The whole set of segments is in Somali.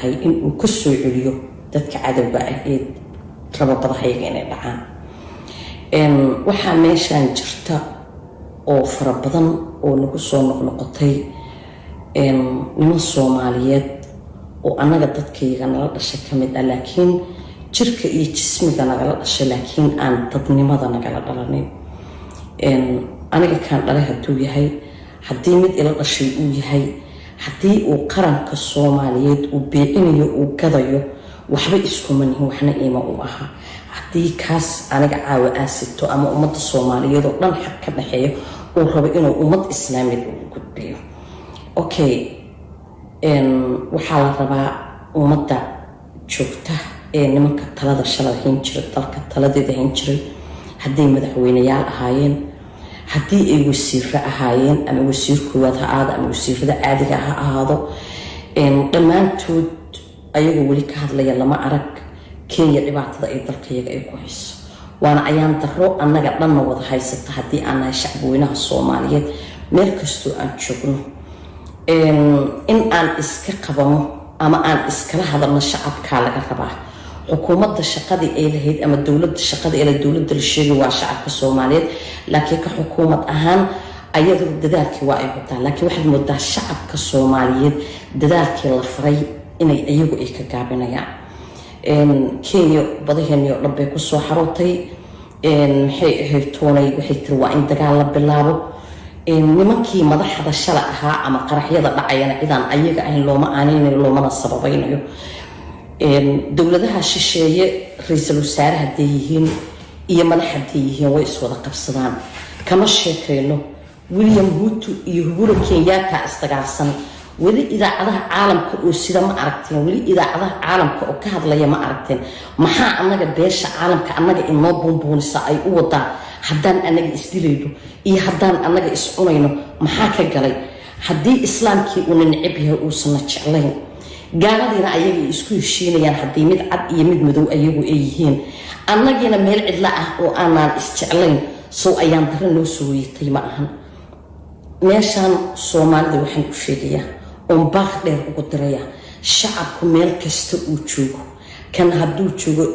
yahay inuu ka soo celiyo dadka cadowga ah ee rababadahayaga inay dhacaan. waxaa meeshaan jirta oo fara badan oo nagu soo noqnoqotay niman Soomaaliyeed oo anaga dadkayga nala dhashay ka mid ah, laakiin jirka iyo jismiga nagala dhashay laakiin aan dadnimada nagala dhalanin. aniga kaan dhalay hadduu yahay, haddii mid ila dhashay uu yahay, haddii uu qaranka Soomaaliyeed uu beecinayo uu gadayo, waxba iskuma nihin, waxna iima u aha. haddii kaas aniga caawa aasito ama ummadda Soomaaliyeed oo dhan xaq ka dhaxeeyo uu rabo inuu ummad islaamid ugu gudbiyo, okay, waxaa la rabaa ummadda joogta ee nimanka talada shalay hayn jiray, dalka taladeeda hayn jiray, hadday madaxweyneyaal ahaayeen, haddii ay wasiiro ahaayeen, ama wasiir koowaad ha ahaado ama wasiirada caadiga ha ahaado, dhammaantood ayagoo weli ka hadlaya lama arag Kenya dhibaatada ay dalkayaga ay ku hayso. waana ayaan daro annaga dhanna wada haysata haddii aan nahay shacabweynaha Soomaaliyeed meel kastoo aan joogno. in aan iska qabano ama aan iskala hadalno shacabkaa laga rabaa. xukuumadda shaqadii ay lahayd ama dowladda shaqadii ay dowladda la sheegay waa shacabka Soomaaliyeed, laakiin ka xukuumad ahaan ayadu dadaalkii waa ay wadaa, laakiin waxaad moodaa shacabka Soomaaliyeed dadaalkii la faray inay ayagu ay ka gaabinayaan. Kenya badaheennii oo dhan bay ku soo xarootay. maxay ahayd toonay waxay tiri waa in dagaal la bilaabo. nimankii madaxda shala ahaa ama qaraxyada dhacayana cidaan ayaga ahayn looma aanaynayo, loomana sababaynayo. dowladaha shisheeye ra'iisul wasaare hadday yihiin iyo madax hadday yihiin way iswada qabsadaan. kama sheekayno William Ruto iyo Uhuru Kenyatta isdagaalsan. weli idaacadaha caalamka oo sida ma aragteen, weli idaacadaha caalamka oo ka hadlaya ma aragteen. maxaa annaga beesha caalamka annaga inoo buunbuunisa ay u wadaa haddaan annaga isdilayno iyo haddaan annaga iscunayno? maxaa ka galay? haddii islaamkii uuna necab yahay uusanna jeclayn, gaaladiina ayaga isku heshiinayaan haddii mid cad iyo mid madow ayagu ay yihiin, annagiina meel cidla ah oo aanaan isjeclayn, sow ayaan dara noo soo weytay ma ahan. meeshaan Soomaalida waxaan ku sheegayaa oon baaq dheer ugu diraya shacabku meel kasta uu joogo, kan hadduu joogo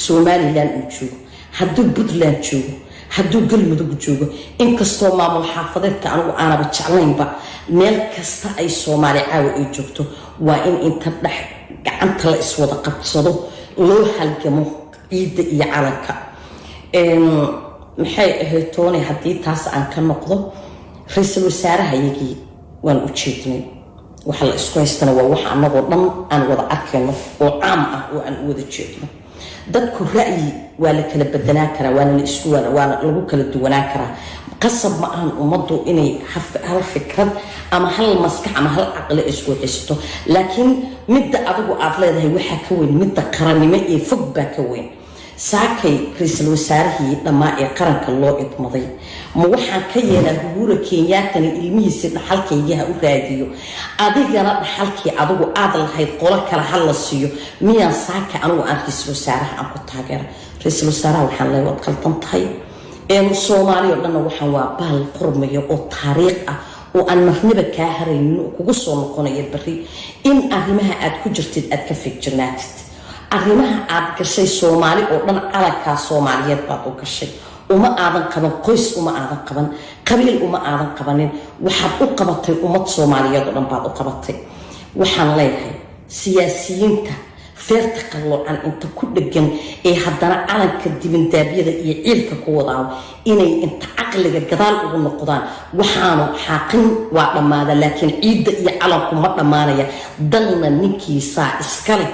Somaliland uu joogo, hadduu Puntland joogo, hadduu Galmudug joogo, inkastoo maamul xaafadeedka anigu aanaba jeclaynba, meel kasta ay Soomaali caawa ay joogto waa in inta dhex gacanta la iswada qabsado loo halgamo ciidda iyo calanka. maxay ahayd toonay haddii taas aan ka noqdo, ra'iisul wasaarahayagii waan u jeednay. waxa la isku haystana waa wax annagoo dhan aan wada arkayno oo caam ah oo aan u wada jeedno. dadku ra'yi waa la kala bedelaan karaa, waana lagu kala duwanaan karaa. qasab ma ahan ummaddu inay hal fikrad ama hal maskax ama hal caqli isku haysto, laakiin midda adigu aad leedahay waxaa ka weyn midda qarannimo ee fog baa ka weyn. saakay ra'iisul wasaarihii dhammaa ee qaranka loo idmaday ma waxaan ka yeelaa Uhuru Kenyatta ilmihiisa dhaxalkayga u raadiyo, adigana dhaxalkii adigu aad lahayd qolo kale hal la siiyo? miyaan saaka anigu aan ra'iisul wasaaraha aan ku taageero? ra'iisul wasaaraha waxaan leeyahay waad qaldan tahay. Soomaaliya oo dhan waxaan waa baal qormayo oo taariikh ah oo aan marnaba kaa haraynin oo kugu soo noqonaya bari in arrimaha aad ku jirtid aad ka fikirnaatid. arrimaha aad gashay Soomaali oo dhan calanka Soomaaliyeed baad u gashay. uma aadan qaban qoys, uma aadan qaban qabiil, uma aadan qabanin. waxaad u qabatay ummad Soomaaliyeed oo dhan baad u qabatay. waxaan leeyahay siyaasiyiinta feerta qaloocan inta ku dhagan ee haddana calanka dibindaabyada iyo ciilka ku wadaan inay inta caqliga gadaal ugu noqdaan. waxaanu xaqin waa dhammaada, laakiin ciidda iyo calanku ma dhammaanaya. dalna ninkiisaa iskale.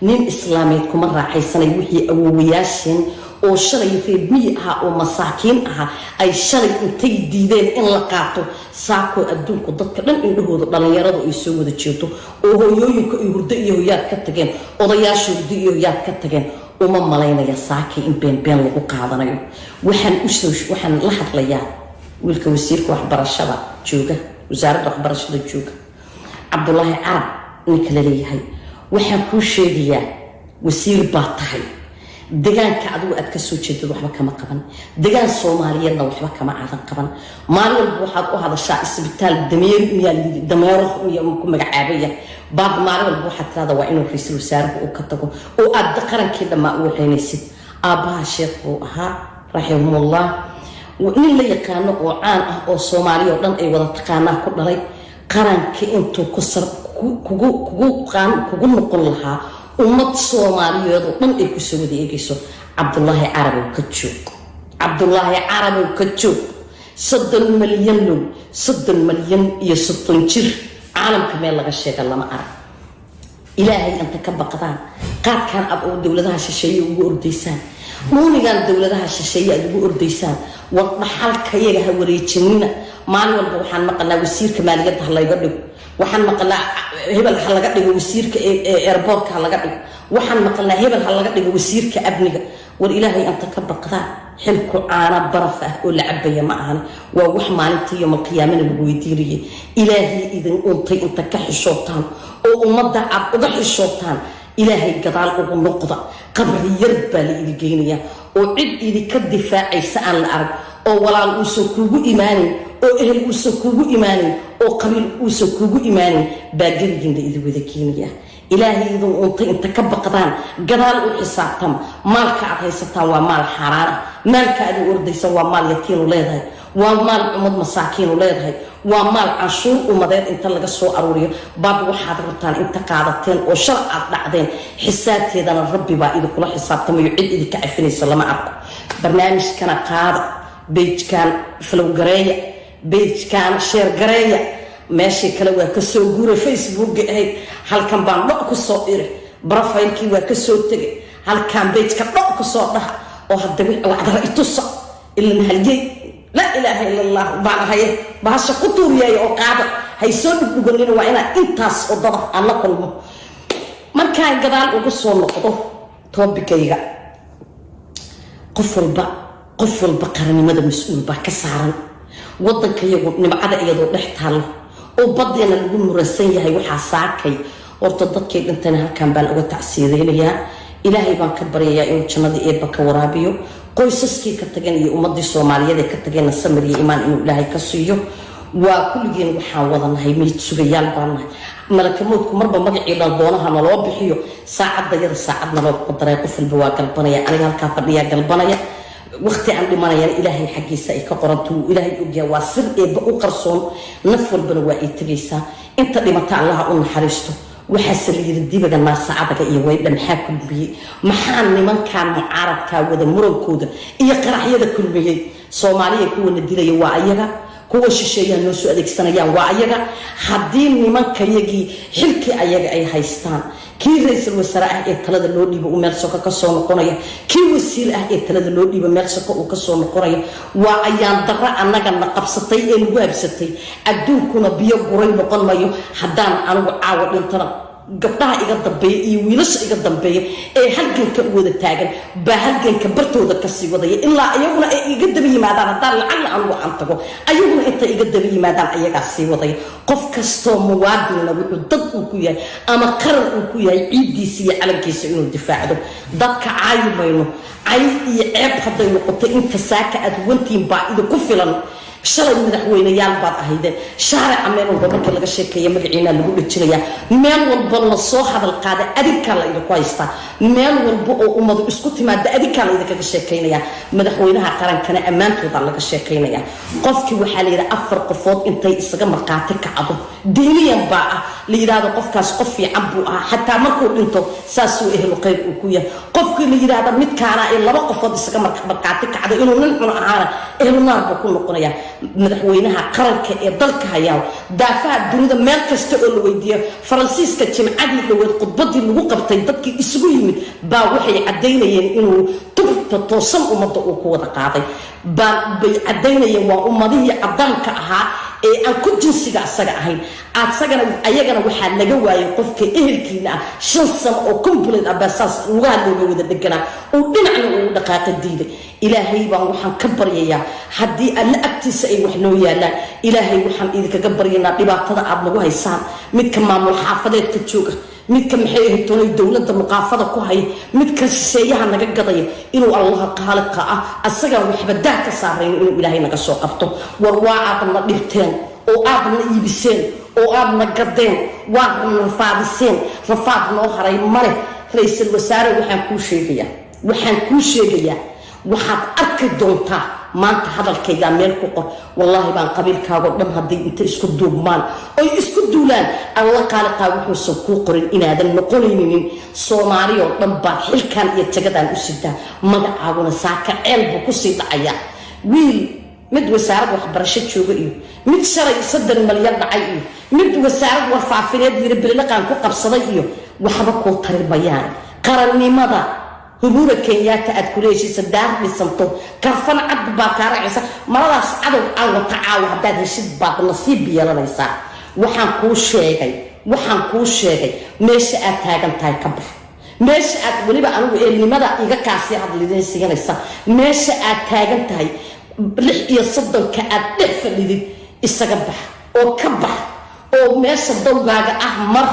nin islaameed kuma raaxaysanay wixii awoowayaasheen oo shalay reer miyi ahaa oo masaakiin ahaa ay shalay intay diideen in la qaato saakoo adduunku dadka dhan indhahooda dhalinyaradu ay soo wada jeedo oo hooyooyinka ay hurdo iyo hoyaad ka tageen, odayaasha hurdo iyo hoyaad ka tageen. uma malaynaya saakay in been lagu qaadanayo. waxaan la hadlayaa wiilka wasiirka waxbarashada jooga, wasaaradda waxbarashada jooga, Cabdullaahi Carab ninka la leeyahay. waxaan kuu sheegayaa wasiir baa tahay, deegaanka adigu aad ka soo jeedid waxba kama qaban deegaan Soomaaliyeedna waxba kama aadan qaban maalin walba waxaad u hadashaa isbitaal dameero iyo ku magacaabaya baad maalin walba waxaad tiraahdaa waa inuu ra'iisul wasaaruhu uu ka tago oo aad qarankii dhamaa u waxaynaysid aabaha sheekh uu ahaa rahimahullah nin la yaqaano oo caan ah oo Soomaaliya oo dhan ay wada taqaanaa ku dhalay qaranka intuu kugu noqon lahaa ummad Soomaaliyeed oo dhan ay ku soo wada eegayso Cabdullaahi Carabi ka joog 30 milyan iyo 60 jir caalamka meel laga sheega lama arag ilaahay anta ka baqdaan qaadkan ab oo dawladaha shisheeye ugu ordaysaan muunigan dawladaha shisheeye aad ugu ordaysaan war dhaxalka iyaga ha wareejinina maalin walba waxaan maqalnaa wasiirka maaliyadda laga dhigo waxaan maqalnaa hebel ha laga dhigo wasiirka airportka laga dhigo waxaan maqalnaa hebel ha laga dhigo wasiirka amniga war ilaahay anta ka baqdaan xilku caana baraf ah oo la cabaya ma ahan waa wax maalintii iyo qiyaamada lagu weydiinayay ilaahay idin untay inta ka xishootaan oo ummadda aad uga xishootaan ilaahay gadaal ugu noqda qabri yar baa la idin geynayaa oo cid idinka difaacaysa aan la arag oo walaal uusan kuugu imaanin oo ehel uusan kuugu imaanin oo qabiil uusan kuugu imaanin baa geligiin la idin wada keenayaa ilaahay idin untay inta ka baqdaan gadaal u xisaabtama maalka aad haysataan waa maal xaraana maalka aad ordaysa waa maal yatiinu leedahay waa maal ummad masaakiinu leedahay waa maal canshuur ummadeed inta laga soo aruuriyo baad waxaad rabtaan inta qaadateen oo shar aad dhacdeen xisaabteedana rabbi baa idinkula xisaabtamayo cid idinka cafinaysa lama arko barnaamijkana qaada beejkan flow gareeya beejkan share gareeya meeshii kale waa ka soo guuray Facebook ahayd halkan baan dhoc ku soo iri profile-kii waa ka soo tagay halkan beejka dhoc ku soo dhaha oo hadda wacdara itusa ilaa halgey la ilaaha illa allah baan haye bahasha ku tuuriyay oo qaada hay soo dhugdhuganina waa inaa intaas oo dad aan la kulmo markaan gadaal ugu soo noqdo toobikayga qof walba qaranimada mas'uul baa ka saaran wadanka iyagu nimcada iyadoo dhex taalo oo badeena lagu muransan yahay waxa saakay horta dadkii dhintana halkan baan uga tacsiideeynaya ilaahay baan ka baryayaa inuu jannada eeba ka waraabiyo qoysaskii ka tageen iyo ummadii Soomaaliyeed ka tageen samir iyo iimaan inuu ilaahay ka siiyo waa kulligeen waxaan wadanahay mid sugayaal baan nahay malakamoodku marba magacii doonaha naloo bixiyo saacadda saacadna loo qadaray qof walba waa galbanaya aniga halka fadhiya galbanaya waqti aan dhimanayaan ilaahay xaqiisa ay ka qoranto ilaahay ogiya waa sir eeba u qarsoon naf walbana waa ay tagaysaa inta dhimata Allah u naxariisto waxa saliid dibaga ma saacadaga iyo way dhamxaa kulmiyay maxaa nimankan mucaaradka wada murankooda iyo qaraxyada kulmiyay Soomaaliya kuwa dilay waa ayaga kuwa shisheeyaa noo soo adeegsanayaan waa ayaga haddii nimankayagii xilkii ayaga ay haystaan kii ra'iisul wasaaraha ee talada loo dhiibo u meel soko ka soo noqonaya kii wasiir ah ee talada loo dhiibo meel soko uu ka soo noqonaya waa ayaan darra annaga na qabsatay ee nagu habsatay adduunkuna biyo guray noqon mayo haddaan anigu caawa dhintana gabdhaha iga dambeeya iyo wiilasha iga dambeeya ee halganka wada taagan baa halganka bartooda ka sii wadaya ilaa ayaguna ay iga daba yimaadaan haddaan lacag anigu aan tago ayaguna inta iga daba yimaadaan ayagaa sii wadaya qof kastoo muwaadinna wuxuu dad uu ku yahay ama qaran uu ku yahay ciiddiisa iyo calankiisa inuu difaacdo dadka caayi mayno cay iyo ceeb hadday noqoto inta saaka aad wantiin baa idinku filan shalay madaxweynayaal baad ahaydeen shaarica meel walba markii laga sheekeeyo magaciina lagu dhajinayaa meel walba la soo hadal qaada adinka la idinku haystaa meel walba oo ummadu isku timaada adinka la idinkaga sheekeynayaa madaxweynaha qarankana ammaantooda laga sheekeynayaa qofkii waxaa la yidhaha 4 qofood intay isaga marqaati kacdo diiniyan baa ah la yidhaahdo qofkaas qof fiican buu ahaa xataa markuu dhinto saasuu ehlu qayb uu ku yahay qofkii la yidhaahdo midkaana ay 2 qofood isaga marqaati kacdo inuu nin xun ahaana ehlu naar buu ku noqonayaa madaxweynaha qaranka ee dalka hayaa daafaha dunida meel kasta oo la weydiiyo Faransiiska jimcadii dhaweed khudbadii lagu qabtay dadkii isugu yimid baa waxay cadeynayeen inuu tubta toosan ummadda uu ku wada qaaday baa bay cadeynayeen waa ummadihii cadaanka ahaa ee aan ku jinsiga asaga ahayn ayagana waxaa laga waayay qofka ehelkiina 5 sano oo complete abasaas lugaha looga wada deganaa oo dhinacna uu dhaqaaqay diiday ilaahay baan waxaan ka baryayaa haddii alla agtiisa ay wax noo yaalaan ilaahay waxaan idinkaga baryaynaa dhibaatada aad nagu haysaan midka maamul xaafadeedka jooga midka maxay ahayd toonay dowladda muqaafada ku hay midka shisheeyaha naga gadaya inuu allah qaaliqa ah asaga waxba daa ka saarayn inuu ilaahay naga soo qabto war waa aadna dhibteen oo aadna iibiseen oo aadna gadeen waadna rafaadiseen rafaad noo haray male ra'iisul wasaare waxaan kuu sheegayaa waxaad arki doontaa maanta hadalkayga meel ku qor wallahi baan qabiilkaaga dhan haday inta isku duubmaan oo isku duulaan alla qaaliqa wuxuu soo ku qorin inaadan noqonaynin Soomaaliya oo dhan baa xilkan iyo tagadan u sidaa magacaaguna saaka ceelbu ku sii dhacaya wiil mid wasaaradda waxbarasho jooga iyo mid shalay 3 milyan dhacay iyo mid wasaaradda warfaafineed yiri bilaqan ku qabsaday iyo waxba ku tarimayaan qarannimada هبورة كينيات أدكوليشي سدار بسمتو كرفان عد باكارة عيسا مرضاس عدو عاو تعاو هداد هشد باق نصيب بيالا نيسا وحان كو شيغي ميشي أتاقن تاي كبر ميشي وليبا أنو إلي مدى إيغا كاسي عد لدين سيغانيسا ميشي أتاقن تاي لح يصدن كأد لحفة لدين إساقبح أو كبح أو ميشي دوغاقا أحمر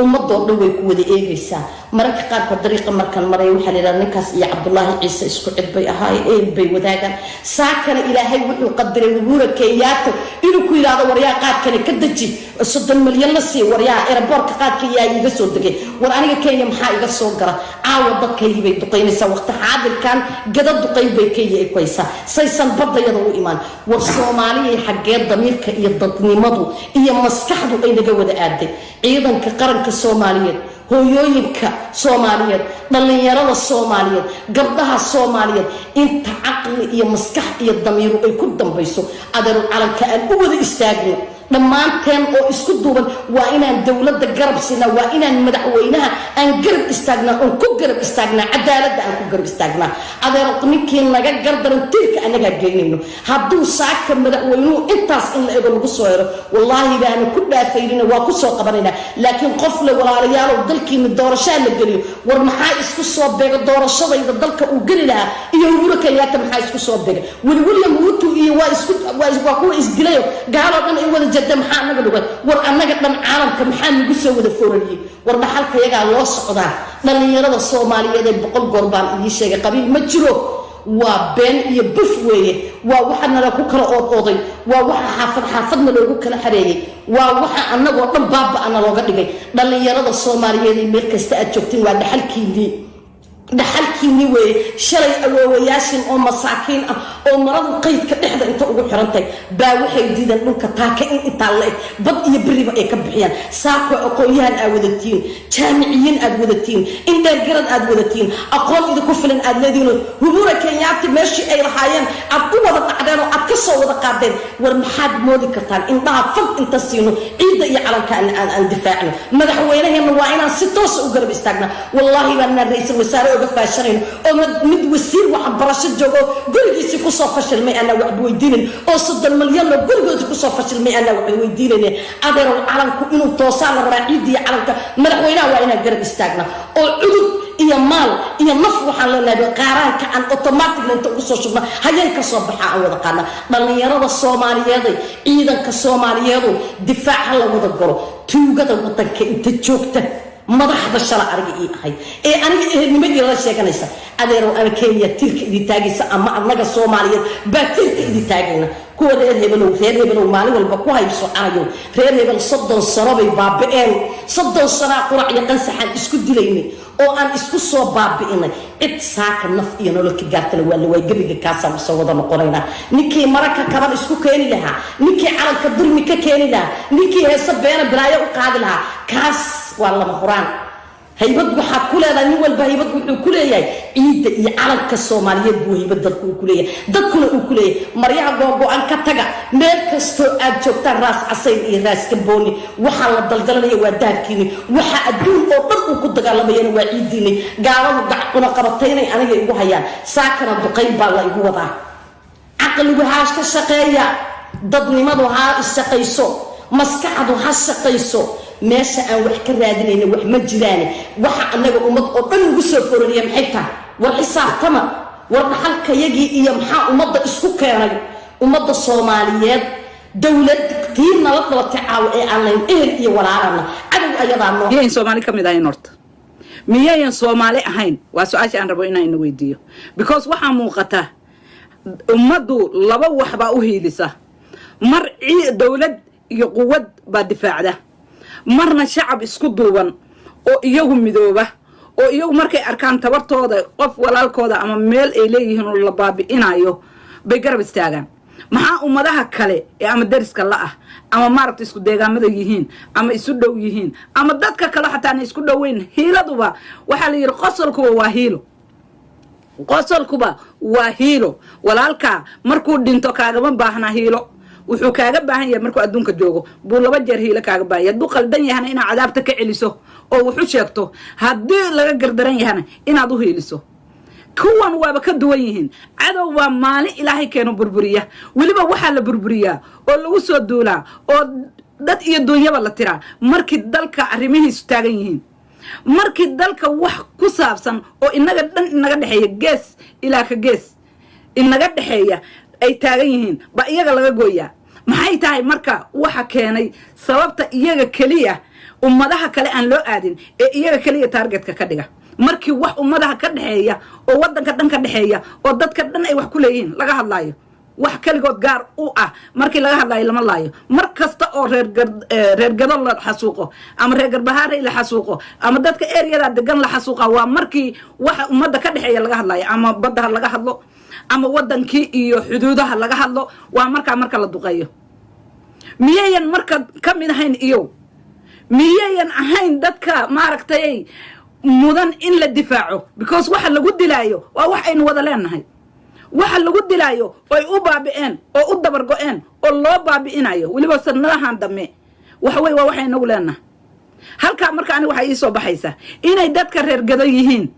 ummadoo dhan way ku wada eegaysaa mararka qaar ka dariiqa markan maray waxa la yiraahdaa ninkaas iyo Cabdullaahi Ciise isku cid bay ahaayeen bay wadaagan saakana ilaahay wuxuu qadaray Uhuru Kenyatta inuu ku yiraahdo waryaa qaadkani ka daji 30 milyan la sii waryaa airport qaadka yaa iga soo dagay war aniga Kenya maxaa iga soo gara caawa dadkaygi bay duqeynaysaa waqti xaadirkan gadad duqeyn bay Kenya ay qoysa saysan badayada u imaan war Soomaaliya xageed damiirka iyo dadnimadu iyo maskaxdu ay naga wada aaday ciidanka qaranka Soomaaliyeed hooyooyinka Soomaaliyeed dhalinyarada Soomaaliyeed gabdhaha Soomaaliyeed inta aqli iyo maskax iyo damiir ay ku dambayso adeer calanka aan u wada istaagno dhammaanteen oo isku duuban waa inaan dawladda garab siinaa waa inaan madaxweynaha aan garab istaagnaa oo ku garab istaagnaa cadaaladda aan ku garab istaagnaa adeer ninkii naga gardaran tirka anaga geynayno hadduu saaka madaxweynuhu intaas in la ego lagu soo helo wallaahi baan ku dhaafayna waa ku soo qabanayna laakiin qof la walaalayaal oo dalkiina doorasho la galiyo war maxaa isku soo beega doorashadayda dalka uu gali lahaa iyo Uhuru Kenyatta maxaa isku soo beega William Ruto iyo waa kuwa isdilayo gaalo dhan ay wada جدا محانا قلوبات ور أنك دم عالم كمحانا قسوا وذا فوري ور بحالك يقع الله صعدا لأن يرد الصومالية دي بقول قربان إلي شيء قبيل مجرو وبين يبفوي ووحنا لكو كلا أوضي ووحا حافظنا لكو كلا حريري ووحا أنك وطن بابا أنا لو قد لأن يرد الصومالية دي ميركز تأجبتين وعند حالكين دي dhaxalkiini way shalay awoowayaashin oo masaakiin ah oo maradu qaydka dhexda inta ugu xirantay baa waxay diidan dhulka taaka in inta la bad iyo bariba ay ka bixiyaan saako aqoonyahan aad wadatiin jaamiciyiin aad wadatiin indheer garad aad wadatiin aqoon idinku filan aad leediin Uhuru Kenyatta meeshii ay lahaayeen aad u wada qacdeen oo aad ka soo wada qaadeen war maxaad moodi kartaan indhaha fad inta siino ciida iyo calanka aan difaacno madaxweynaheena waa inaan si toos u garab istaagna wallahi baan ra'iisul wasaare فاشرين أو مد وسير وحبرشة جوجو قل جيسي كوسا فشل مي أنا وعد ويدينن أو صد المليون لو قل جيسي كوسا فشل مي أنا وعد ويدينن أدر العالم كإنه توصل الرعيدي على مدحوينا وإنا قرب استاجنا أو عدود إيا مال إيا مفروح على النبي قاران كأن أوتوماتيك لأن تقصو شبنا هيا كصبحة أو ذقنا بل يرى الصومالية دي إذا كصومالية دفاع على وذكره توجد وتك أنت شوكته madaxda shala argay ahay aniga nimadii la sheeganaysa adeero aan Kenya tirka idin taagaysa ama anaga Soomaaliyeed ba tirka idin taagayna kuwa reer hebel maalin walba ku hayso anayo reer hebel 30 sano bay baabeen 30 sano qurac iyo qansaxan isku dilayni oo aan isku soo baabiinay cid saaka naf iyo nolol ka gaartay waa way gabiga kaasa soo wada noqonayna ninkii maraka kaban isku keeni lahaa ninkii calanka dulmi ka keeni lahaa ninkii heesa beena balaayo u qaadi lahaa kaas والله مهران هيبد وحد كله ده نقول بهيبد كله ياي عيد يعلم كالصومالية بوهيبد دكتور كله دكتور كله مريا جوجو أن كتجا مركز أجوبت راس عصير راس كبوني وحال الدلدلة يودار كيني وح أدون أطلق وكنت قال بيان وعيدني قالوا قلنا قرطيني أنا يجوا هيان ساكن الدقيم بالله يجوا ذا عقل وهاش كالشقية ضدني ما ضها الشقيسو مسكعد وهالشقيسو meesha aan wax ka raadinayna wax ma jiraan waxa anaga ummad oo dhan ugu soo fororiya maxayta war xisaabtama war dhaxalka yagi iyo maxaa ummadda isku keenay ummadda Soomaaliyeed dawlad tii nabad nabad caaw ee aan lahayn ehel iyo walaalana cadow ayadaa noo miyay Soomaali ka mid ahayn horta miyay Soomaali ahayn waa su'aasha aan rabo inaan weydiiyo because waxa muuqata ummadu laba waxba u hiilisa mar dawlad iyo quwad ba difaacda marna shacab isku duuban oo iyagu midooba oo iyagu markay arkaan tabartooda qof walaalkooda ama meel ay leeyihiin oo la baabi'inayo bay garab istaagaan maxaa ummadaha kale ee ama dariska la ah ama maaragta isku deegaamada yihiin ama isu dhow yihiin ama dadka kale xataa isku dhoweyn hiiladuba waxa la yiri qosolkuba waa hiilo qosolkuba waa hiilo walaalka markuu dhinto kaagama baahna hiilo wuxuu kaaga baahan yahay markuu adduunka joogo buu laba jeer hiilo kaaga baahan yahay hadduu qaldan yahana inaad cadaabta ka celiso oo wuxuu sheegto haddii laga gardaran yahana inaad u hiiliso kuwan waaba ka duwan yihiin cadow waa maalin ilaahay keeno burburiya weliba waxaa la burburiyaa oo lagu soo duulaa oo dad iyo dunyaba la tiraa markii dalka arrimihiisu taagan yihiin markii dalka wax ku saabsan oo inaga dhan inaga dhaxeeya gees ilaa ka gees inaga dhaxeeya ay taagan yihiin ba iyaga laga gooyaa maxay tahay marka waxa keenay sababta iyaga kaliya ummadaha kale aan loo aadin ee iyaga kaliya targetka ka dhiga markii wax ummadaha ka dhaxeeya oo wadanka dhan ka dhaxeeya oo dadka dhan ay wax ku leeyihiin laga hadlaayo wax kaligood gaar u ah markii laga hadlaayo lama laayo mar kasta oo reer gado la xasuuqo ama reer garbahaare la xasuuqo ama dadka area degan la xasuuqa waa markii waxa ummadda ka dhaxeeya laga hadlaayo ama badda laga hadlo ama wadankii iyo xuduudaha laga hadlo waa marka la duqeeyo miyayan marka kamid ahayn iyo miyayan ahayn dadka maaragtay mudan in la difaaco because waxa lagu dilaayo waa wax aynu wada leenahay waxa lagu dilaayo oo ay u baabi'een oo u dabar go'een oo loo baabi'inayo waliba sanadahan dambe waxa way waa waxaynu leenahay halka marka aniga waxa ii soo baxaysa inay dadka reer gado yihiin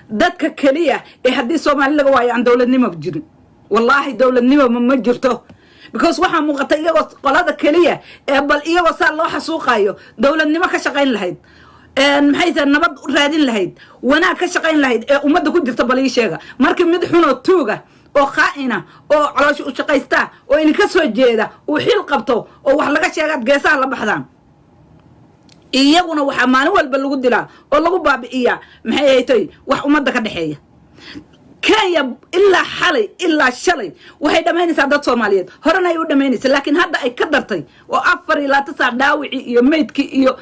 dadka kaliya ee haddii Soomaali laga waayo aan dawladnimo jirin wallahi dawladnimo ma jirto because waxa muuqata iyagoo qolada kaliya ee bal iyagoo saa loo xasuuqayo dawladnimo ka shaqayn lahayd maxay tahay nabad raadin lahayd wanaag ka shaqayn lahayd ee ummadda ku jirta bal ii sheega markii mid xun oo tuuga oo qaa'ina oo caloosh u shaqaysta oo in ka soo jeeda oo xil qabto oo wax laga sheegad geesaha la baxdaan iyaguna waxa maalin walba lagu dilaa oo lagu baabi'iya maxay haytay wax ummadda ka dhaxeeya Kenya ilaa xalay ilaa shalay waxay dhamaynaysaa dad Soomaaliyeed horena ay u dhamaynaysaa laakiin hadda ay ka dartay oo 4 dhaawici iyo meydki iyo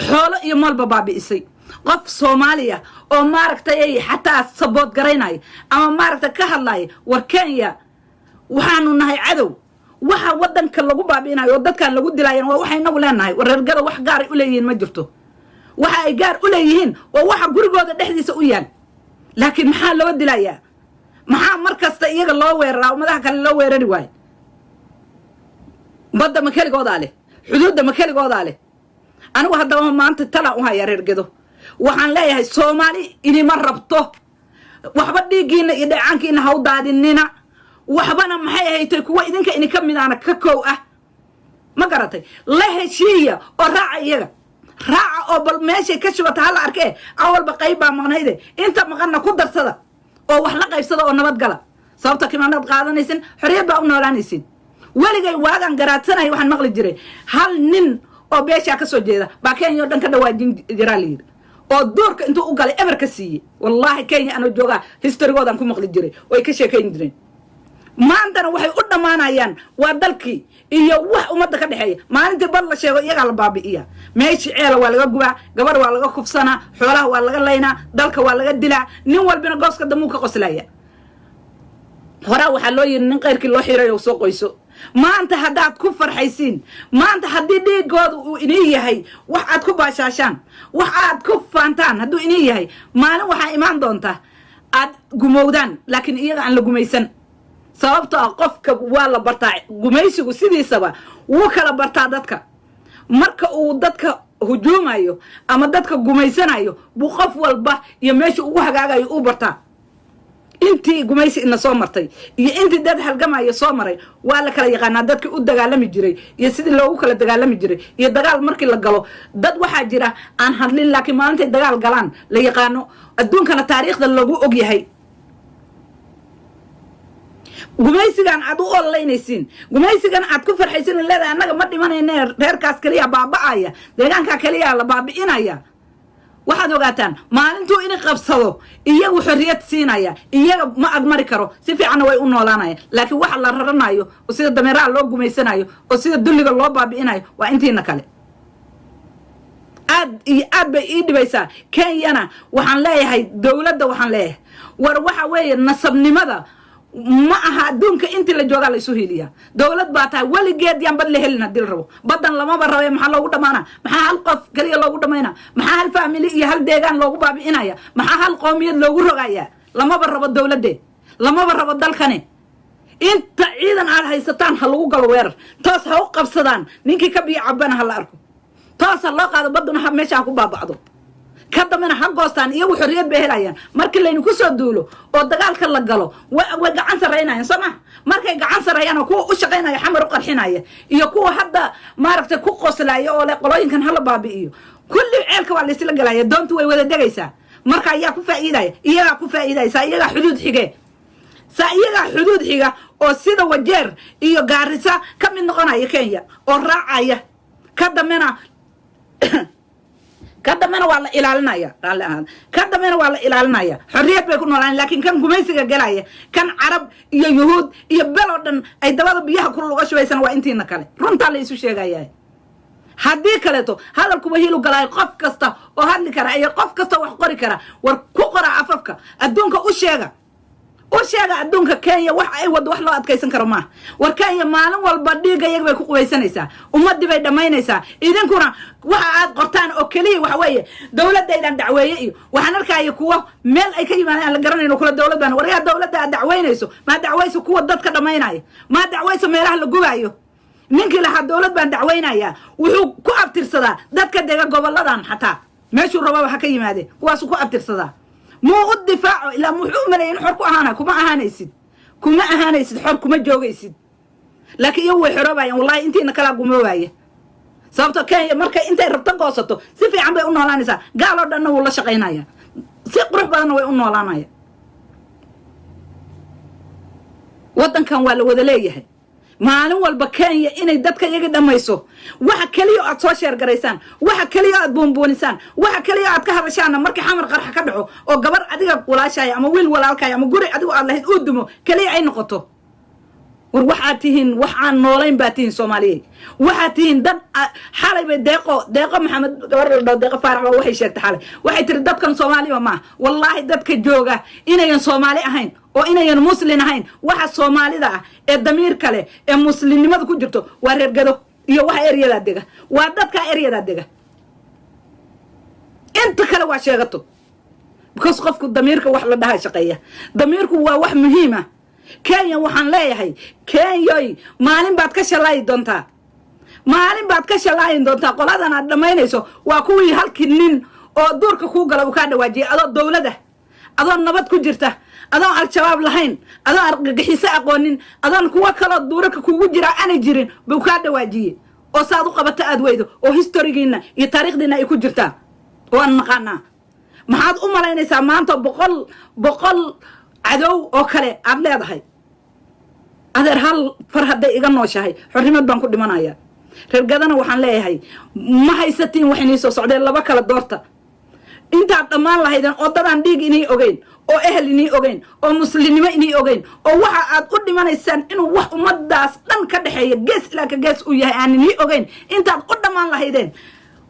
xoolo iyo malba baabi'isay qof Soomaaliya oo maaragtay ay xataa sabood garaynay ama maaragtay ka hadlay war Kenya waxaanu nahay cadow waxa wadanka lagu baabi'inayo dadkan lagu dilaayeen waa waxay nagu leenahay wareergada wax gaar u leeyihiin ma jirto waxa ay gaar u leeyihiin oo waxa gurigooda dhexdiisa u yaal laakiin maxaa loo dilayaa maxaa markasta iyaga loo weeraraa ummadaha kale loo weerari waay badda ma keligooda leh xuduudda ma keligooda leh anigu haddaba maanta tala u haya reer gado waxaan leeyahay Soomaali inima rabto waxba dhiigiina iyo dhacaankiina ha u daadinina waxbana maxay ahayd kuwa idinka in ka midana ka koow ah ma garatay la heshiiya oo raaca iyaga raaca oo bal meeshay ka shubata hal arkay awalba qayb maqnayde inta maqana ku darsada oo wax la qaybsada oo nabad gala sababta kimaanad qaadanaysan xoriyad baa u noolaanaysin waligay waagan garaadsanay waxaan maqli jiray hal nin oo beesha ka soo jeeda ba Kenya dhan ka dhawaajin jiraaliir oo doorka intuu u galay emerka siiyay wallahi Kenya ana jooga historygoodan ku maqli jiray oo ay ka sheekayn jireen maantana waxay u dhamaanayaan waa dalkii iyo wax ummadda ka dhaxeeya maalintii bal la sheego iyaga la baabi'iya meeshi ceela waa laga gubaa gabar waa laga kufsanaa xoolaha waa laga leynaa dalka waa laga dilaa nin walbina gooska damuu ka qoslaya hora waxa loo yiri nin qeyrkii loo xiray oo soo qoyso maanta haddaad ku farxaysiin maanta haddii dhiigooda uu inii yahay wax aad ku baashaashaan wax aad ku faantaan hadduu inii yahay maalin waxaa imaan doonta aad gumowdaan laakiin iyaga aan la gumaysan sababta qofka waa la bartaa gumaysigu sidiisaba wuu kala bartaa dadka marka uu dadka hujuumayo ama dadka gumaysanayo buu qof walba iyo meesha ugu hagaagayo uu bartaa intii gumaysi ina soo martay iyo intii dad halgamayo soo maray waa la kala yaqaanaa dadka u dagaalami jiray iyo sidii loogu kala dagaalami jiray iyo dagaal markii la galo dad waxaa jira aan hadlin laakiin maalintii dagaal galaan la yaqaano adduunkana taariikhda lagu og yahay gumaysigan aad u ololeynaysiin gumaysigan aad ku farxaysiin leedahay annaga ma dhimanayna reerkaas kaliya baaba'aya deegaanka kaliya la baabi'inaya waxaad ogaataan maalintuu in qabsado iyagu xorriyad siinaya iyaga ma agmari karo si fiican way u noolaanayaan laakiin waxa la raranayo oo sida dameeraha loo gumaysanayo oo sida dulliga loo baabi'inayo waa intiina kale aad bay ii dhibaysaa kenyana waxaan leeyahay dowladda waxaan leeyahay war waxa weeye nasabnimada ma aha adduunka intii la joogaa la isu heliyaa dowlad baa tahay weligeed yaan bad la helin haddii la rabo badan lamaba rabe maxaa loogu dhammaana maxaa hal qof kaliya loogu dhammayna maxaa hal faamili iyo hal deegaan loogu baabi'inaya maxaa hal qoomiyad loogu rogaya lamaba rabo dowladde lamaba rabo dalkani inta ciidan aad haysataan ha lagu galo weerar toos ha u qabsadaan ninkii ka biyo cabana ha la arko toos ha loo qaado baduna ha meesha ha ku baaba'do ka dambena ha goostaan iyagu xorriyad bay helayaan markii laynu ku soo duulo oo dagaalka la galo way gacan sarraynayaan soo ma markay gacan sarreeyaan oo kuwa u shaqaynaya xamar u qarxinaya iyo kuwa hadda maaragtay ku qoslaya oo le qolooyinkan hala baabi'iyo kulli ceelka waa laysla galaya doontu way wada degaysaa marka ayaa ku faa'iidaya iyagaa ku faa'iidaysaa iyagaa xuduud xige iyagaa xuduud xiga oo sida Wajeer iyo Gaarisa ka mid noqonaya Kenya oo raacaya ka dambena waa la ilaalinaya ka dambena waa la ilaalinaya xorriyad bay ku noolaan laakiin kan gumaysiga galaya kan carab iyo yuhuud iyo belo dhan ay dabada biyaha ku luga shubaysan waa intiina kale runta la isu sheegaya haddii kaleeto hadalkuba hiilu galay qof kasta oo hadli kara iyo qof kasta wax qori kara war ku qora afafka adduunka u sheega adduunka Kenya wax ay wad wax loo adkaysan karo ma war Kenya maalin walba dhiiga iyaga bay ku qubaysanaysaa ummadii bay dhamaynaysaa idinkuna waxa aad qortaan oo kaliya waxa weeye dawladaydan dacweeye iyo waxaan arkaayo kuwa meel ay ka yimaadaan la garanayno kula dawladdan war yaa dawladda aad dacweynayso ma dacweyso kuwa dadka dhamaynaya ma dacweyso meelaha la gubaayo ninkii lahaa dawlad baan dacweynaya wuxuu ku abtirsadaa dadka deega goboladan xataa meeshuu rabo waxa ka yimaade kuwaas ku abtirsadaa مو الدفاع إلا محومة إن حركوا أهانا كما أهانيسد حر كما جوغيسد لكن يوي حرابا والله انتي نكلا قموايا sababta Kenya markay intay rabta goosato si fiican bay u noolaanaysaa gaalo dhanna wuu la shaqeynaya si qurux badan way u noolaanaya wadankan waa la wada leeyahay maalin walba Kenya inay dadka iyaga dhamayso waxa kaliya aad soo sheer garaysaan waxa kaliya aad boonboonisaan waxa kaliya aad ka hadashaan markii xamar qarx ka dhaco oo gabar adiga qulaashay ama wiil walaalkay ama guri adigu aad lahayd u dumo kaliya ay noqoto war waxaad tihiin waxaan noolayn baa tihiin Soomaaliyeed waxaad tihiin dad xalay bay deeqo maxamed gabar deeqo faarax waxay sheegtay xalay waxay tiri dadkan Soomaaliya ma wallahi dadka jooga inayan Soomaali ahayn oo inayan muslim ahayn waxa Soomaalida ah ee damiir kale ee muslimnimada ku jirto waa reer gado iyo waxa eriyada dega waa dadka eriyada dega inta kale waa sheegato because qofku damiirka wax la dhahay shaqeeya damiirku waa wax muhiim ah Kenya waxaan leeyahay Kenyoy maalin baad ka shalay doontaa qoladan aad dhamaynayso waa kuwii halkii nin oo duurka ku gala uu ka dhawaajiyay adoo dawladda adoo nabad ku jirta adoo al-shabaab lahayn adoo argagixiso aqoonin adoo kuwa kale duurka kugu jira aanay jirin buu ka dhawaajiyay oo saad u qabata aad weydo oo historygiina iyo taariikhdiina ay ku jirtaa oo aan naqaana maxaad u malaynaysaa maanta boqol cadow oo kale aad leedahay adeer hal far hadday iga nooshahay xornimad baan ku dhimanaya reer gadana waxaan leeyahay ma haysatiin wax inii soo socdeen laba kala doorta intaad dhammaan lahaydeen oo dadaan dhiig inii ogeyn oo ehel inii ogeyn oo muslimnimo inii ogeyn oo waxa aad u dhimanaysaan inuu wax ummadaas dhan ka dhaxeeya gees ilaa ka gees uu yahay aan inii ogeyn intaad u dhammaan lahaydeen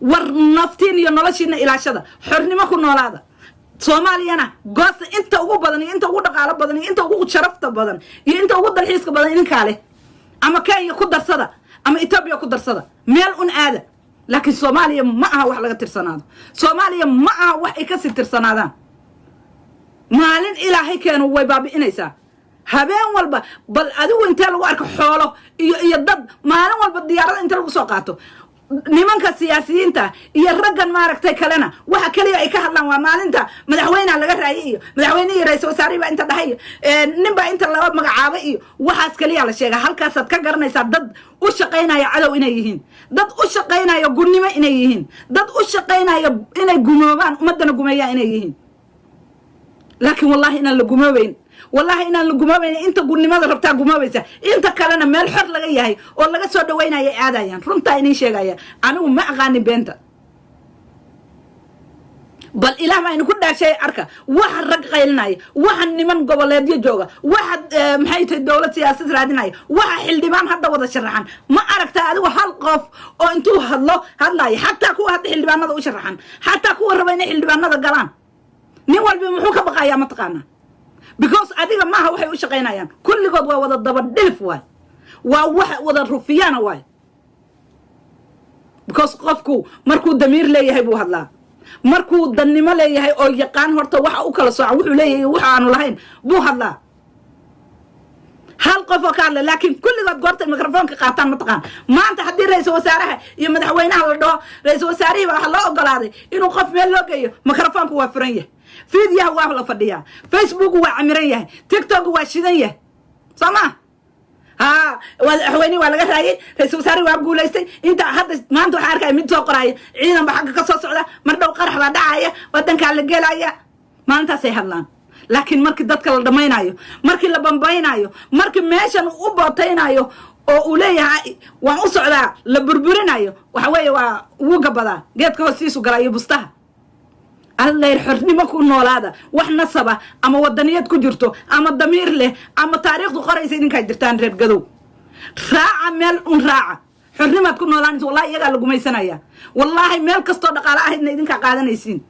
war naftiin iyo noloshiina ilaashada xornimo ku noolaada Soomaaliyana goos inta ugu badan inta ugu dhaqaale badan inta ugu sharafta badan iyo inta ugu dalxiiska badan in kale ama Kenya ku darsada ama Ethiopia ku darsada meel un aada laakiin Soomaaliya ma aha wax laga tirsanaado Soomaaliya ma aha wax ay ka sii tirsanaadaan maalin ilaahay keenu way baabi'inaysaa habeen walba bal adigu inta lagu arko xoolo iyo dad maalin walba diyaarada inta lagu soo qaato nimanka siyaasiyiinta iyo raggan maaragtay kalena waxa kaliya ay ka hadlaan waa maalinta madaxweynaha laga raayay iyo madaxweynihii ra'iisul wasaarihiba inta dhahay ninba inta laba magacaabo iyo waxaas kaliya la sheega halkaas aad ka garanaysaa dad u shaqeynaya cadow inay yihiin dad u shaqeynaya gurnimo inay yihiin dad u shaqeynaya inay gumoobaan ummadana gumeeyaan inay yihiin laakiin wallahi inaan la gumoobayn والله إن الجماعة أنت قلني ماذا ربطها جماعة أنت كلنا مال حر لجاي ولا جا سود وين هي عاديا رنتا إني شيء جاي أنا وما أغاني بنت بل إله ما إنه كل شيء أركا واحد رجع لناي واحد نمن قبل يدي جوجا واحد محيط الدولة سياسة رادناي واحد حلدمان هذا وضع شرحان ما أركت هذا وهالقف أو أنتو هالله حتى كوا هذا حلدمان هذا وشرحان حتى كوا ربنا حلدمان هذا قلان نوال بمحوك بقى يا متقانا because أديك ما هو وش قينا يعني كل قد وضع الضبط دلف واي وواحد وضع الرفيان واي because قفكو مركو دمير ليه يهبو هالله markuu dannimo leeyahay oo yaqaan horta waxa uu kala sooco wuxuu leeyahay waxa aanu lahayn buu hadlaa hal qof oo ka hadla laakiin kulligood goorta mikrofoonka qaataan ma taqaan maanta haddii ra'iisul wasaaraha iyo madaxweynaha la dhaho ra'iisul wasaarihi waxa loo ogolaaday inuu qof meel loo geeyo mikrofoonku waa furan yahay fiidyaha waa la fadhiyaa facebook waa camiran yahay tiktok waa shidan yahay sama وحويني ولا جراي رئيس وزراء وأقول ليستي أنت هذا ما أنتوا حركة من توقراي عيدا بحق قصص ولا مرة وقرح وداعية ودنك على الجلاية ما أنت سهلان لكن مركي ضدك الضمين أيو مركي لبنبين أيو مركي ماشان وبطين أيو أوليها وأصعدا لبربرين أيو وحوي ووجبلا جت كوسيس وقراي بستها الله يرحمني ما كون ولاده وحنا صبا أما ودنيات كجرتو أما الضمير له أما تاريخ دقرا يسيدين كجرتان ريب قدو راعة مال راعة حرمت كون ولاني والله يقال لكم يسنايا والله مال كستو دقالا أهدنا يدين كقادن يسين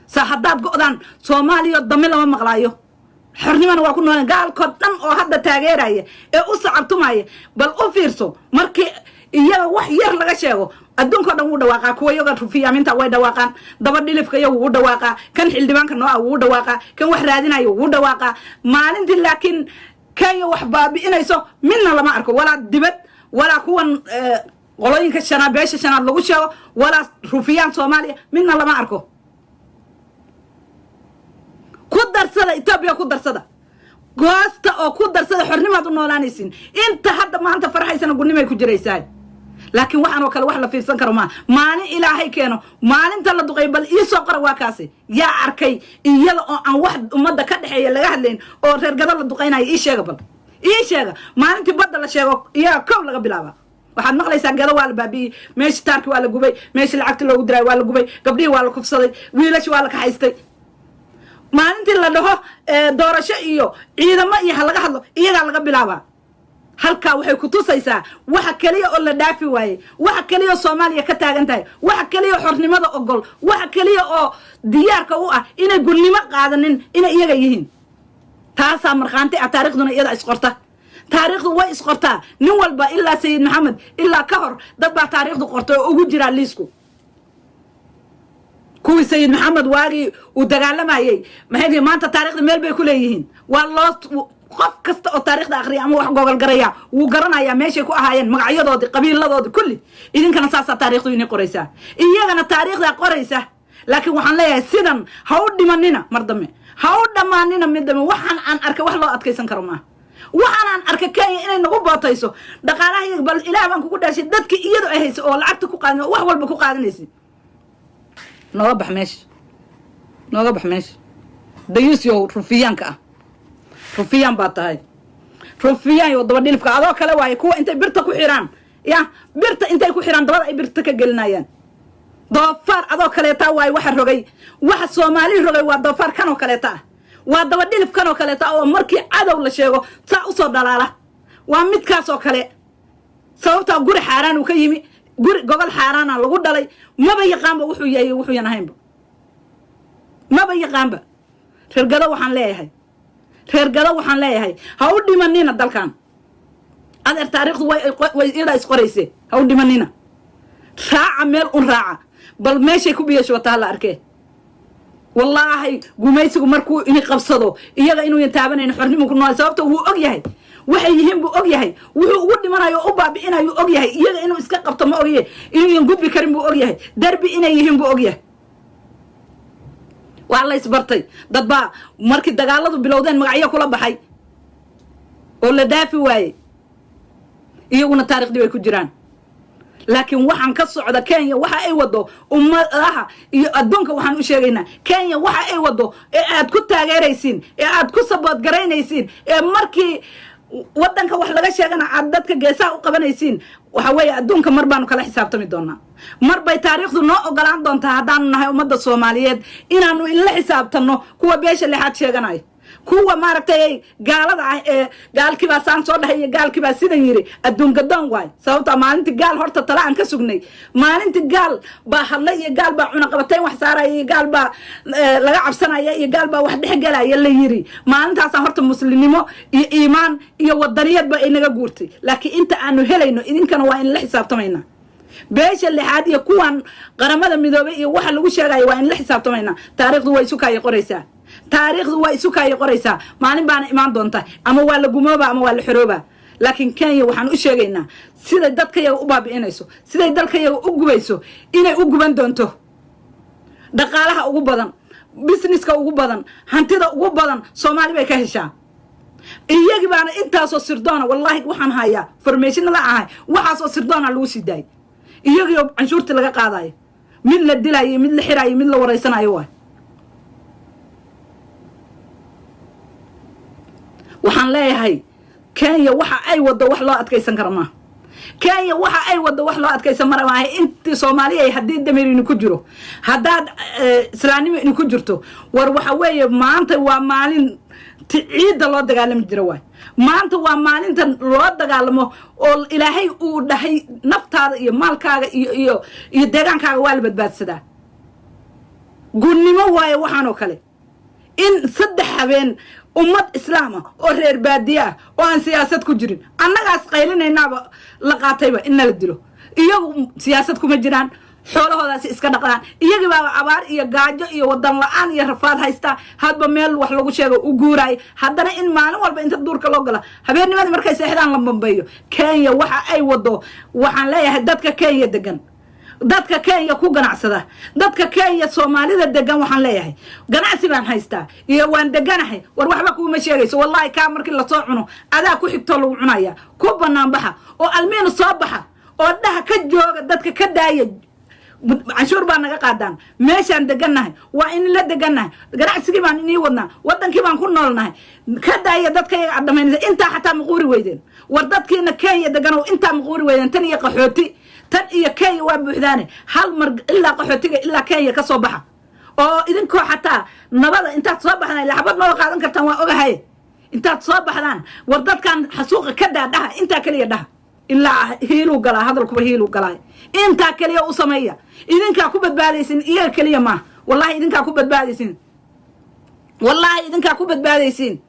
ساحدات قدان سومالي الضمير لما مغلايو حرمت وكون ولاني قال كدن أو هذا تاجيراي أصعبتو معي بل أفيرسو مركي إياه وحير لغا شيغو adduunka dhan wuu dhawaaqaa kuwa yoga rufiyaminta way dhawaaqaan daba dhilifka iyo wuu dhawaaqaa kan xildibaanka noo wuu dhawaaqaa kan wax raadinayo wuu dhawaaqaa maalintii laakiin kayo wax baabi'inayso midna lama arko wala dibad wala kuwan qolooyinka beesha shanaad lagu sheego wala rufiyaan Soomaaliya midna lama arko ku darsada Itoobiya ku darsada goosta oo ku darsada xornimadu noolaanaysin inta hadda maanta farxaysan gudnimay ku jiraysaa لكن وحنا وكل واحد في سنكر ما إلهي كانوا ما أنت لا تقبل يسوق رواكاسي يا أركي يلا عن واحد مدة كده حي اللي قاعدين أو ترجع له دقينا إيش يقبل إيش يقبل ما أنت بدل الشيء يا كم لقى بلعبة واحد نقل يسجل ولا بابي ماشي تارك ولا جوبي ماشي العقد لو دراي ولا جوبي قبلي ولا كفصلي ويلاش ولا كحيستي ما أنت لا ده دور شيء إذا ما يحلق حلو إيه لقى بلعبة halka waxay ku tusaysaa waxa kaliya oo la dhaafi waayay waxa kaliya Soomaaliya ka taagan tahay waxa kaliya xornimada ogol waxa kaliya oo diyaarka u ah inay gulnimo qaadanin inay iyaga yihiin taasa marxaanti taariikhduna iyada isqorta taariikhdu way isqortaa nin walba illa Sayid Maxamed illa ka hor dad baa taariikhdu qortay oo ugu jira liisku kuwii Sayid Maxamed waagi uu dagaalamayay maxay maanta taariikhda meel bay ku leeyihiin waa loo qof kasta oo taariikhda akhriya ama wax gogol garaya wuu garanaya meeshay ku ahaayeen magacyadoodii qabiiladoodii kulli idinkana saasa taariikhdu inay qoraysaa iyagana taariikhda qoraysa laakiin waxaan leeyahay sidan ha u dhimanina mardame ha u dhamaanina midame waxaan aan arkay wax loo adkaysan karo ma waxaan aan arkay Kenya inay nagu bootayso dhaqaalaha bal Ilaah baan kugu dhaashay dadkii iyadu ay hayso oo lacagta ku qaadan wax walba ku qaadanaysi nooga bax meesh dayusyo rufiyaanka ah رفيان باتهاي رفيان يوضب ديلفك هذا كلا واي كوا انت برتا كحيران يا برتا انت كحيران دبا اي برتا كجلنايان ضفار هذا كليتا واي واحد رغي واحد Soomaali rogay waa ضفار كانو كليتا waa daba dhilif kanoo kaleeta oo markii cadow la sheego saa u soo dhalaala waa mid kaas oo kale sababta guri xaraan uu ka yimi guri gobol xaraan lagu dhalay maba yaqaanba wuxuu yahay wuxuu yanahaynba maba yaqaanba reergada waxaan leeyahay ha u dhimanina dalkan adeer taariikhdu way ila isqoraysay ha u dhimanina raaca meel raaca bal meeshay ku biyasho taala arkay wallahi gumaysigu markuu inay qabsado iyaga inuu yintaabanayna xornimo ku nool sababta uu og yahay waxay yihiin buu og yahay wuxuu ugu dhimanayo u baabi'inayo og yahay iyaga inuu iska qabto ma og yahay inuu gudbi karin buu og yahay darbi inay yihiin buu og yahay والله يسبرتي دبا مركي دغالadu bilowdeen magacyo kula baxay oo la daafi waayay iyaguna taariikhdii way ku jiraan laakiin waxaan ka socda Kenya waxa ay wado ummadaha iyo adduunka waxaan u sheegaynaa Kenya waxa ay wado ee aad ku taageeraysiin ee aad ku sabood garaynaysiin ee markii wadanka wax laga sheegana aad dadka geesaha u qabanaysiin waxa weeye adduunka mar baanu kala xisaabtami doonaa mar bay taariikhdu noo ogolaan doontaa haddaan nahay ummadda Soomaaliyeed inaanu ila xisaabtano kuwa beesha lixaad sheeganay kuwa maaragtay gaalada ah ee gaalkii baa saan soo dhahay gaalkii baa sidan yiri adduunka dan waay sababta maalintii gaal horta tala aan ka sugnay maalintii gaal baa hadlay iyo gaal baa cuna qabatay wax saaray iyo gaal baa laga cabsanaya iyo gaal baa wax dhex galaya la yiri maalintaas horta muslimnimo iyo iimaan iyo wadaniyad baa inaga guurtay laakiin inta aanu helayno idinkana waa in la xisaabtamayna beesha lixaad iyo kuwan qaramada midoobay iyo waxa lagu sheegay waa in la xisaabtamayna taariikhdu way isu kaay qoraysaa taariikhdu waa isu kaay qoraysaa maalin baana imaan doonta ama waa la gumooba ama waa la xirooba laakiin Kenya waxaan u sheegaynaa sida dadkayaga u baabi'inayso sida dadkayaga u gubayso inay u guban doonto dhaqaalaha ugu badan businesska ugu badan hantida ugu badan Soomaali bay ka heshaa iyagi baana intaas oo sirdoona wallahi waxaan hayaa information la ahay waxaas oo sirdoona lagu siday iyagi oo canshuurta laga qaadayo mid la dilayo mid la xiraayo mid la wareysanayo waa waxaan leeyahay Kenya waxa ay wado wax loo adkaysan karo ma Kenya waxa ay wado wax loo adkaysan mara ma intii Soomaaliya hadii dameerina ku jiro hadaad islaanimo in ku jirto war waxa weeye maanta waa maalin ciida loo dagaalami jiro waay maanta waa maalinta loo dagaalamo oo Ilaahay uu dhahay naftaada iyo maalkaaga iyo deegaankaaga waa la badbaadsadaa gunnimo waaye waxaan oo kale in saddex habeen ummad islaama oo reer baadiya oo aan siyaasad ku jirin annagaas qaylinaynaaba la qaatayba in la dilo iyagu siyaasad kuma jiraan xoolahoodaas iska dhaqaan iyagi baa abaar iyo gaajo iyo wadan la'aan iyo rafaad haysta hadba meel wax lagu sheego u guuray haddana in maalin walba inta duurka loo gala habeennimadii markay seexdaan la bambeeyo Kenya waxa ay wado waxaan leeyahay dadka Kenya degan dadka Kenya ku ganacsada dadka Kenya Soomaalida degan waxaan leeyahay ganacsi baan haystaa iyo waan deganahay war waxba kuma sheegayso wallahi ka markii la soo cuno adaa ku xigto lagu cunaya ku banaan baxa oo almiina soo baxa oo dhaha ka jooga dadka ka daaya canshuur baan naga qaadaan meeshaan deganahay waa in la deganahay ganacsigii baan inii wadnaa wadankii baan ku noolnahay ka daaya dadka iyaga cadamaynaysa intaa xataa maquuri weydeen war dadkiina Kenya degan oo intaa maquuri weydeen tan iyo qaxooti tan iyo Kenya waa buuxdaane hal mar ilaa qaxootiga ilaa Kenya ka soo baxa oo idinkoo xataa nabada intaad soo baxdaan ilaa xabad ma qaadan kartaan waa ogahay intaad soo baxdaan war dadkan xasuuqa ka daadhaha intaa kaliya dhaha ilaa hiilu galaa hadalkuba hiilu galaa intaa kaliya u sameeya idinkaa ku badbaadaysin iyaga kaliya ma wallahi idinkaa ku badbaadaysin wallahi idinkaa ku badbaadaysin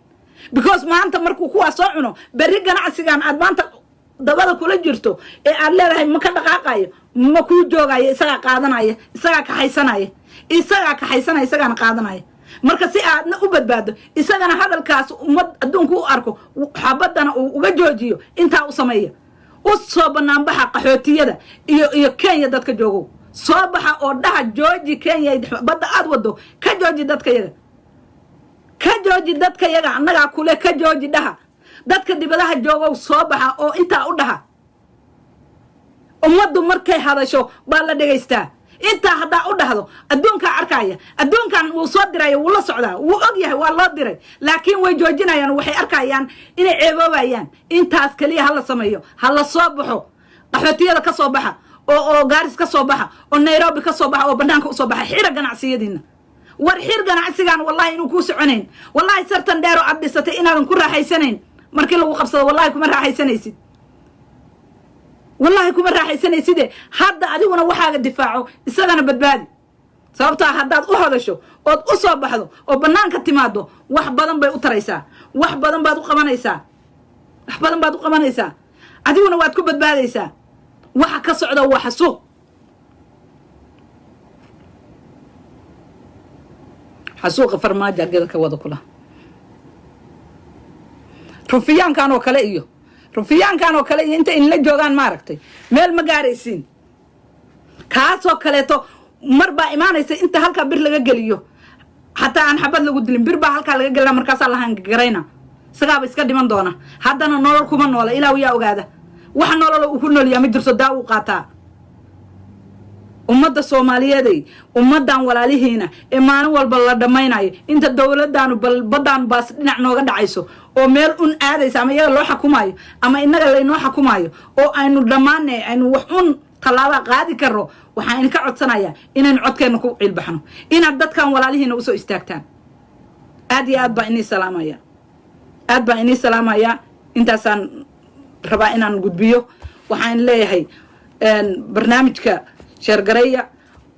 because maanta markuu kuwa soo cuno bari ganacsigan aad maanta dabada kula jirto ee aad leedahay ma ka dhaqaaqayo ma ku joogayo isaga qaadanaya isaga ka haysanaya isagana qaadanaya marka si aadna u badbaado isagana hadalkaas ummad adduunku u arko xabadana uu uga joojiyo intaa u sameeya u soo banaan baxa qaxootiyada iyo Kenya dadka joogo soo baxa oo dhaha jooji Kenya badda aad wado ka jooji dadka yaga annaga kule ka jooji dhaha dadka dibadaha joogo soo baxa oo intaa u dhaha ummadu markay hadasho baa la dhageystaa intaa hadaa u dhahdo adduunka arkaya adduunkan uu soo diray uu la socdaa uu og yahay waa loo diray laakiin way joojinayaan waxay arkayaan inay ceeboobayaan intaas kaliya hala sameeyo hala soo baxo qaxootiyada ka soo baxa oo Gaaris ka soo baxa oo Nairobi ka soo baxa oo banaanka u soo baxa xira ganacsiyadiina war xir ganacsigan wallahi inuu ku soconayn wallahi sartan dheero abdisatay inaadan ku raaxaysanayn markii lagu qabsado wallahi kuma raaxaysanaysid والله كم راح يسني سيده هذا أديونا وحاجة دفاعه إستغنى بدبادي سببتها هذا هذا شو أو أصاب بحده أو بنان كتماده واحد بدن بيوتريسا واحد بدن بعدو قمانيسا واحد بدن بعدو قمانيسا أديونا واد كم بدباديسا واحد كسعده واحد سوق حسوق فرماجة كذا كوضو كله رفيان كانوا كلايو رفيان كانوا كلا أنت إن لا جوعان ما ركتي ميل مجاريسين كاسو كلاتو مربع إيمان يصير أنت هالك بير لقى جليو حتى عن حبض لقدلين بير بهالك لقى جل مركز الله هنج جرينا سقاب إسكاد من دونا هذا نور كمان ولا إلا ويا وجاده وحنا ولا وكنا اللي يمدرس الداو قاتا ummadda Soomaaliyeed ummadan walaalihiina ee maalin walba la dhamaynayo inta dawladdaanu badaan baas dhinac nooga dhacayso oo meel un aadaysa ama iyaga loo xukumayo ama inaga laynoo xukumayo oo aynu dhamaanay aynu wax un talaaba qaadi karo waxaan ka codsanayaa inaan codkeena ku cilbaxno inaad dadkan walaalihiina u soo istaagtaan aad iyo aad baa inii salaamaya intaasaan rabaa inaan gudbiyo waxaan leeyahay barnaamijka sheergareeya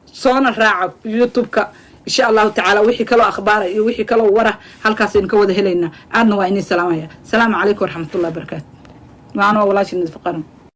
soona raaca YouTube-ka insha Allah ta'ala wixii kala akhbaar iyo wixii kala wara halkaas in ka wada helayna aadna waa inii salaamaya. Assalaamu alaykum wa rahmatullahi wa barakatuh. Maana walaashin faqaran.